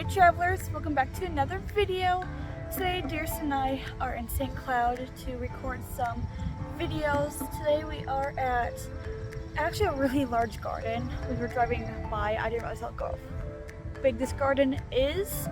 Hey travelers, welcome back to another video. Today Dearest and I are in St. Cloud to record some videos. Today we are at actually a really large garden. We were driving by, I didn't realize how big this garden is.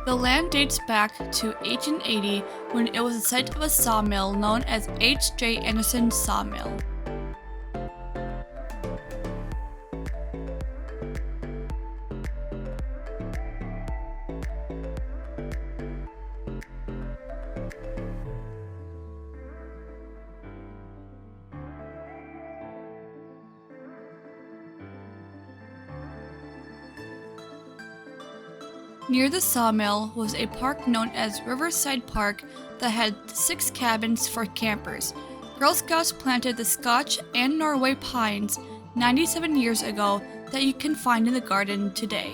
The land dates back to 1880 when it was the site of a sawmill known as H.J. Anderson Sawmill. Near the sawmill was a park known as Riverside Park that had 6 cabins for campers. Girl Scouts planted the Scotch and Norway pines 97 years ago that you can find in the garden today.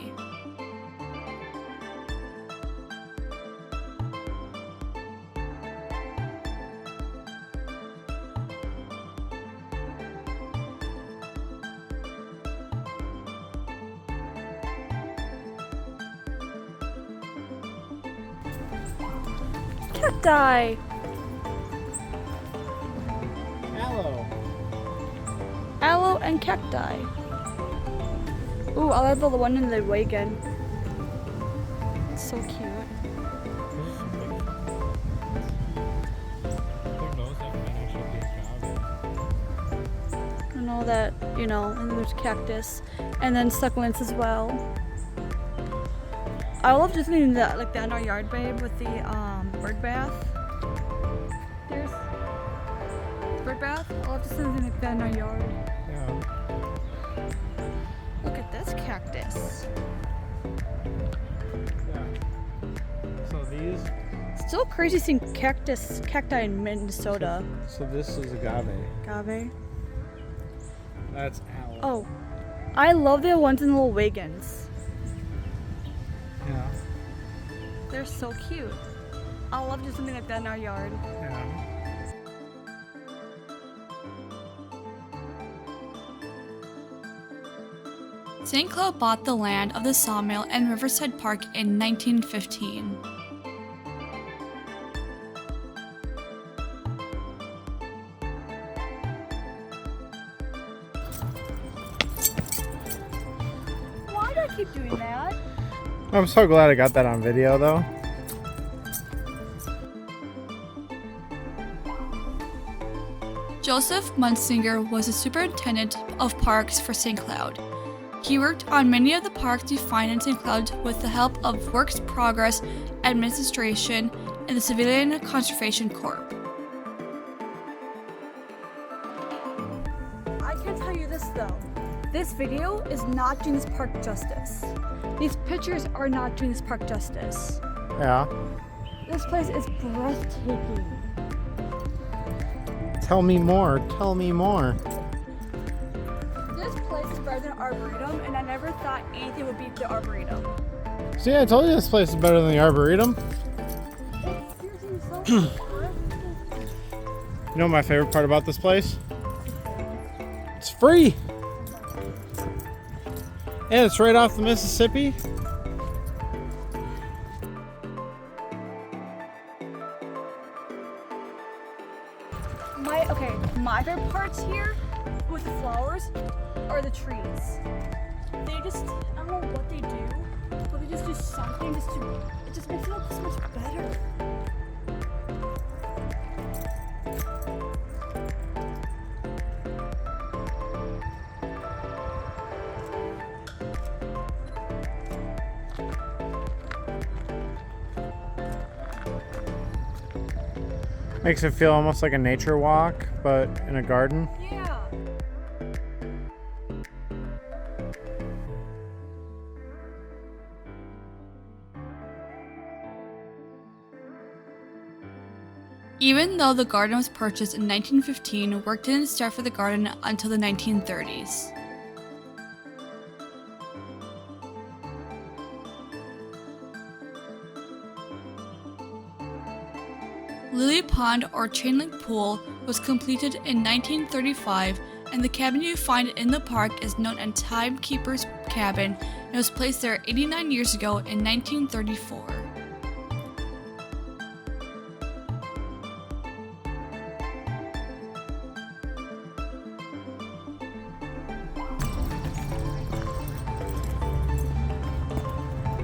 Cacti! Aloe. Aloe and cacti. Ooh, I love the one in the wagon. It's so cute. I know that, you know, and then there's cactus. And then succulents as well. I love just doing that, like that in our yard, babe, with the bird bath. There's bird bath. I love just something like that in our yard. Yeah. Look at this cactus. Yeah. So these. Still crazy seeing cacti in Minnesota. So this is agave. Agave. That's aloe. Oh, I love the ones in the little wagons. Yeah. They're so cute. I love doing something like that in our yard. Yeah. St. Cloud bought the land of the sawmill and Riverside Park in 1915. Why do I keep doing that? I'm so glad I got that on video though. Joseph Munsinger was the superintendent of parks for St. Cloud. He worked on many of the parks you find in St. Cloud with the help of Works Progress Administration and the Civilian Conservation Corps. I can tell you this though. This video is not doing this park justice. These pictures are not doing this park justice. Yeah. This place is breathtaking. Tell me more. Tell me more. This place is better than Arboretum, and I never thought anything would beat the Arboretum. See, I told you this place is better than the Arboretum. Seriously, so You know my favorite part about this place? It's free. And it's right off the Mississippi. My favorite parts here with the flowers are the trees. They just, I don't know what they do, but they just do something just to, it just makes it look so much better. Makes it feel almost like a nature walk, but in a garden. Yeah. Even though the garden was purchased in 1915, work didn't start for the garden until the 1930s. Lily Pond or chain link pool was completed in 1935, and the cabin you find in the park is known as Timekeeper's Cabin and was placed there 89 years ago in 1934.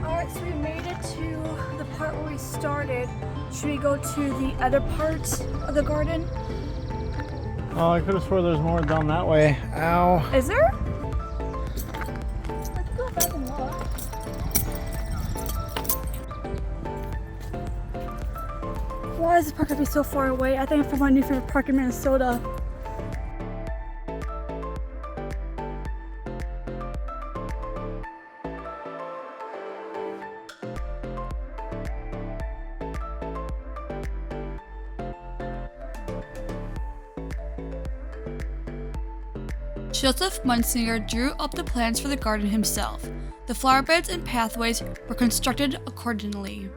Alright, so we made it to the part where we started. Should we go to the other part of the garden? Oh, I could have swore there's more down that way. Ow. Is there? Let's go back and look. Why does this park have to be so far away? I think I'm from my new favorite park in Minnesota. Joseph Munsinger drew up the plans for the garden himself. The flower beds and pathways were constructed accordingly.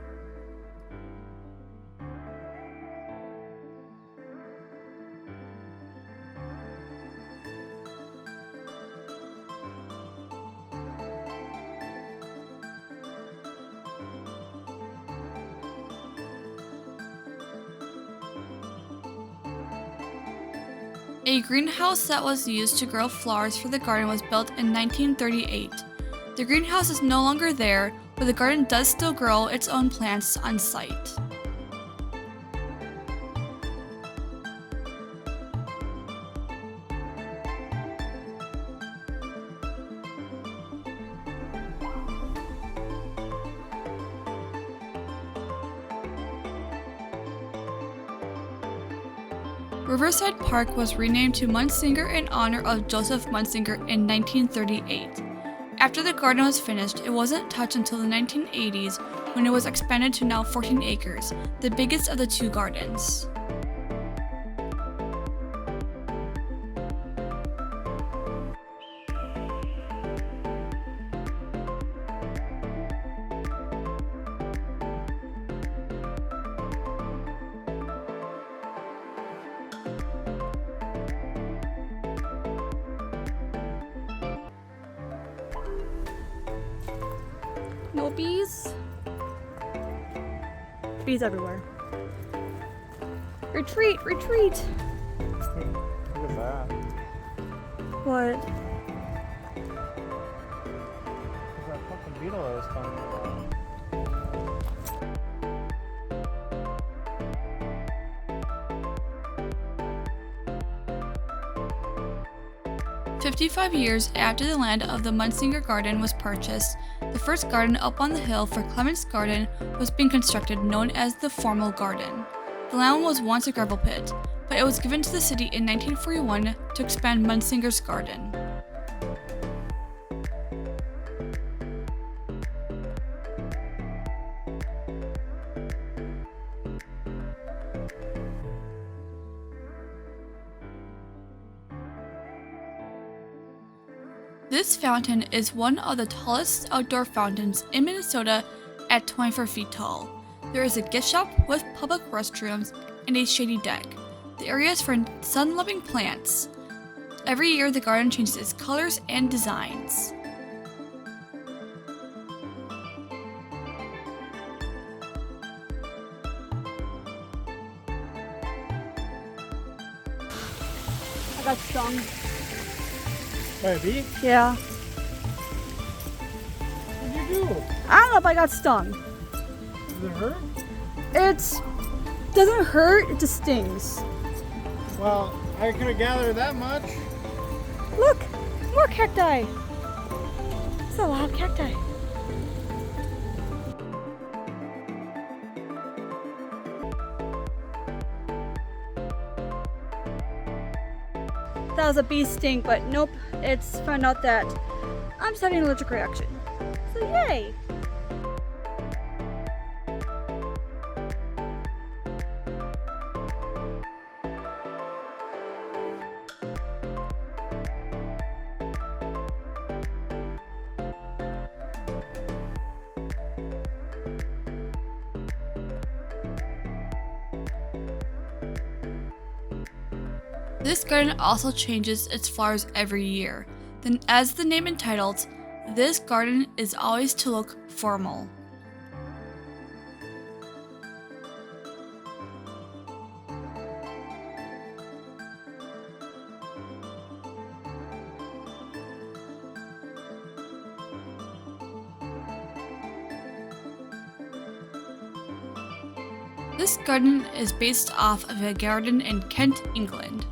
A greenhouse that was used to grow flowers for the garden was built in 1938. The greenhouse is no longer there, but the garden does still grow its own plants on site. Riverside Park was renamed to Munsinger in honor of Joseph Munsinger in 1938. After the garden was finished, it wasn't touched until the 1980s when it was expanded to now 14 acres, the biggest of the two gardens. No bees? Bees everywhere. Retreat! Retreat! Look at that. What? There's that fucking beetle I was talking about. 55 years after the land of the Munsinger Garden was purchased, the first garden up on the hill for Clemens Garden was being constructed, known as the Formal Garden. The land was once a gravel pit, but it was given to the city in 1941 to expand Munsinger's Garden. This fountain is one of the tallest outdoor fountains in Minnesota at 24 feet tall. There is a gift shop with public restrooms and a shady deck. The area is for sun-loving plants. Every year, the garden changes its colors and designs. I got stung. By a bee? Yeah. What did you do? I don't know if I got stung. Does it hurt? It doesn't hurt, it just stings. Well, I could have gathered that much. Look! More cacti! It's a lot of cacti. that was a bee sting, but nope, it's found out that I'm just having an allergic reaction. So yay! This garden also changes its flowers every year. Then, as the name entitles, this garden is always to look formal. This garden is based off of a garden in Kent, England.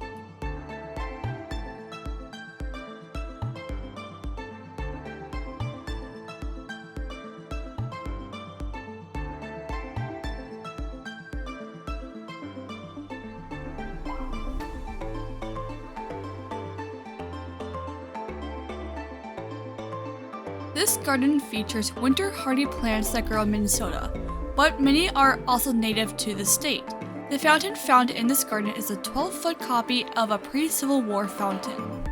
This garden features winter hardy plants that grow in Minnesota, but many are also native to the state. The fountain found in this garden is a 12-foot copy of a pre-Civil War fountain.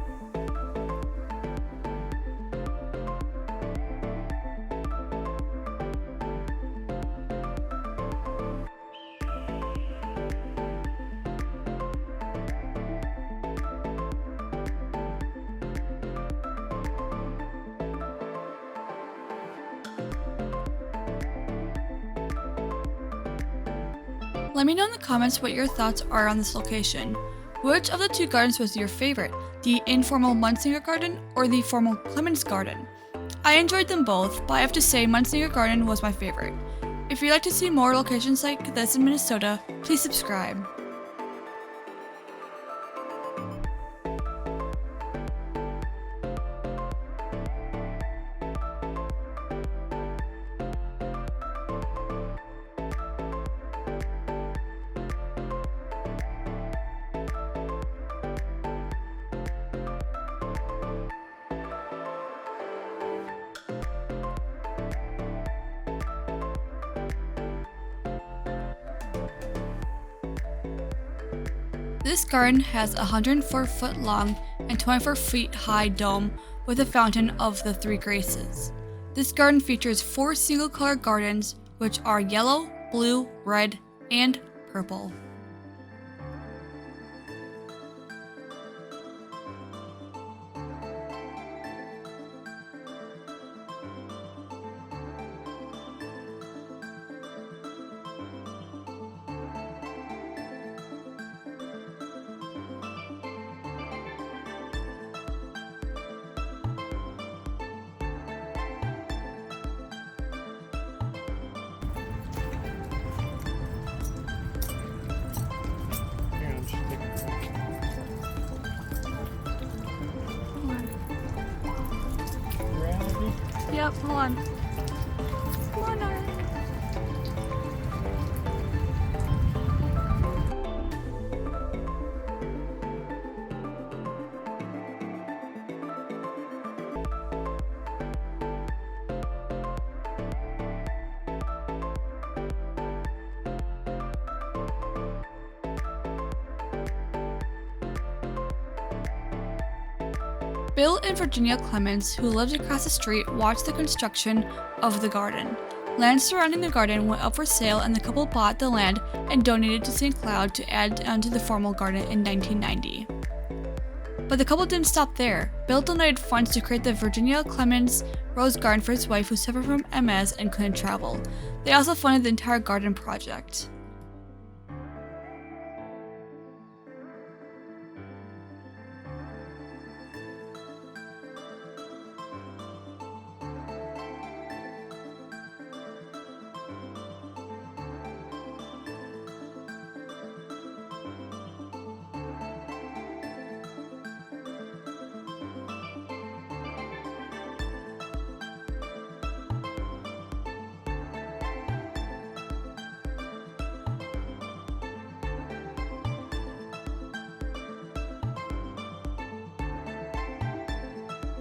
Let me know in the comments what your thoughts are on this location. Which of the two gardens was your favorite? The informal Munsinger Garden or the formal Clemens Garden? I enjoyed them both, but I have to say Munsinger Garden was my favorite. If you'd like to see more locations like this in Minnesota, please subscribe. This garden has a 104-foot long and 24-foot high dome with a fountain of the three graces. This garden features 4 single-color gardens, which are yellow, blue, red, and purple. Yep, hold on. Come on, darling. Bill and Virginia Clemens, who lived across the street, watched the construction of the garden. Land surrounding the garden went up for sale and the couple bought the land and donated to St. Cloud to add onto the formal garden in 1990. But the couple didn't stop there. Bill donated funds to create the Virginia Clemens Rose Garden for his wife who suffered from MS and couldn't travel. They also funded the entire garden project.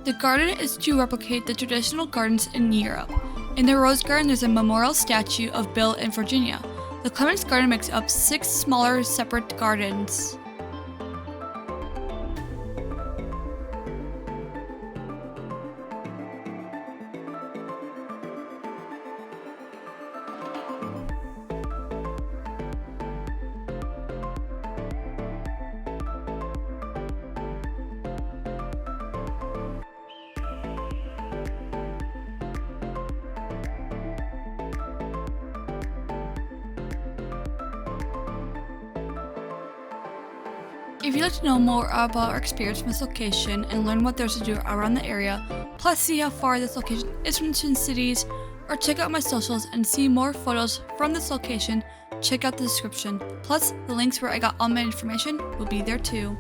The garden is to replicate the traditional gardens in Europe. In the Rose Garden, there's a memorial statue of Bill in Virginia. The Clemens Garden makes up 6 smaller separate gardens. If you'd like to know more about our experience from this location and learn what there's to do around the area, plus see how far this location is from Twin Cities, or check out my socials and see more photos from this location, check out the description. Plus, the links where I got all my information will be there too.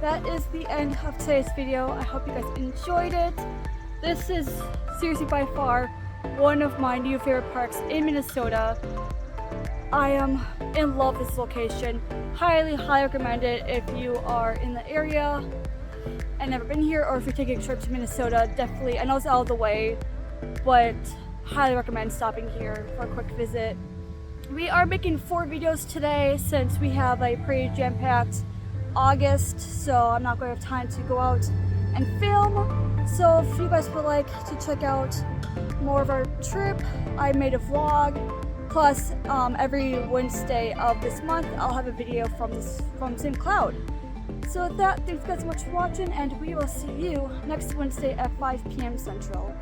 That is the end of today's video. I hope you guys enjoyed it. This is seriously by far one of my new favorite parks in Minnesota. I am in love with this location. Highly recommend it if you are in the area and never been here, or if you're taking a trip to Minnesota. Definitely, I know it's out of the way, but highly recommend stopping here for a quick visit. We are making 4 videos today since we have a pretty jam-packed August, so I'm not going to have time to go out and film. So if you guys would like to check out more of our trip, I made a vlog. Plus, every Wednesday of this month, I'll have a video from St. Cloud. So with that, thanks guys so much for watching, and we will see you next Wednesday at 5 p.m. Central.